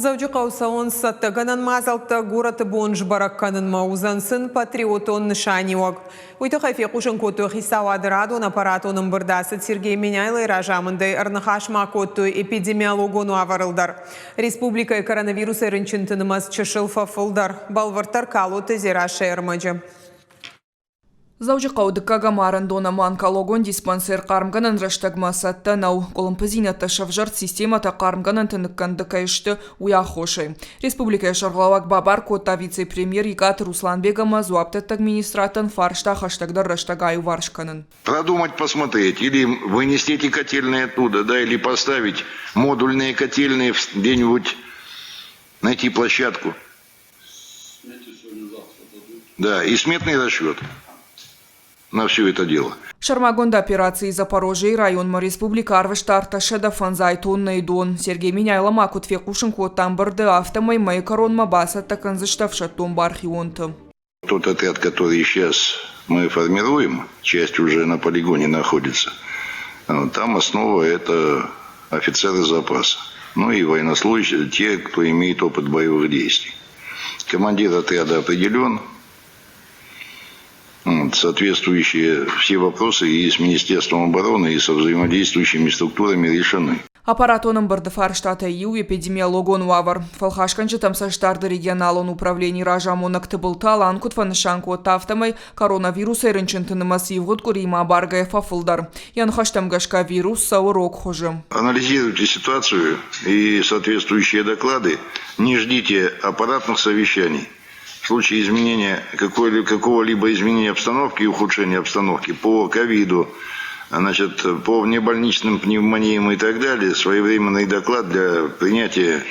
Завжди қауысауын саттығынан мазалты ғұраты бонж бараққанын маузансын патриотон нышаниуаг. Уйты қайфе құшын көті хисауадырадон аппаратоның бірдасы Сергей Меняйлы ражамындай ұрнықашма көті эпидемиологону аварылдар. Республика коронавирус әрінчінтініміз чышыл фафылдар. Балвыртар қалу тезера шайырмаджы. Завжди қаудыққа марандона манкалогон диспансер қарымғанын раштагмасатта нау колымпызинатта шавжарт системата қарымғанын тыныққанды кайшты уяхошай. Республика шарғлауак бабар кота вице-премьер Игат Русланбегама зуаптат администратан фаршта хаштагдар раштагаю варшканын. Продумать, посмотреть, или вынести эти котельные оттуда, да, или поставить модульные котельные где-нибудь, найти площадку. Да, и сметный расчет на все это дело. Шармагонда операции Запорожье район республика арвыштарта шеда фанзайтон найдон. Сергей Меняйло макут фекушин котам барды автомой майкорон мабаса таканзыштавша том бархионта. Тот отряд, который сейчас мы формируем, часть уже на полигоне находится. Там основа это офицеры запаса. Ну и военнослужащие, те, кто имеет опыт боевых действий. Командир отряда определен. Соответствующие все вопросы и с Министерством обороны, и со взаимодействующими структурами решены. Аппаратоном бардефар штата ИУ эпидемиологон вавар. Фалхашканчы тамсаштарды регионалон управлений ражамонак тыбылта ланкут фанышанку тафтамай коронавирус эринчентыны массивгут курима баргая фафылдар. Янхаштамгашка вирус саурок хожим. Анализируйте ситуацию и соответствующие доклады. Не ждите аппаратных совещаний. В случае изменения какого-либо изменения обстановки и ухудшения обстановки по ковиду, значит, по внебольничным пневмониям и так далее, своевременный доклад для принятия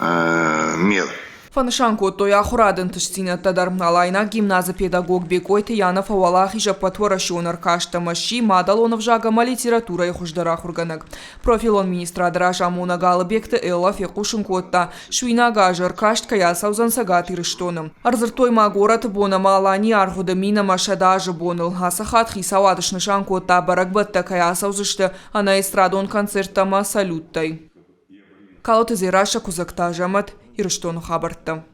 мер. Фанышанку то я хурадын тышцина тадар алайна гимназа педагог бекойты Янов авалахи жапатворашионар каштамаши мадалонов жагама литература и хуждара хурганак. Профилон министра дражамуна галабекты элла фекушин котта шуина гажар кашт кая саузан сагат ирыштоным. Арзыртой магорат бона малани архуда мина машадажы боныл. Асахат хисавадышнышан котта баракбатта кая саузышты ана эстрадон концерттама салюттай. Калоты зираша кузакта жамат ирыштону хабартта.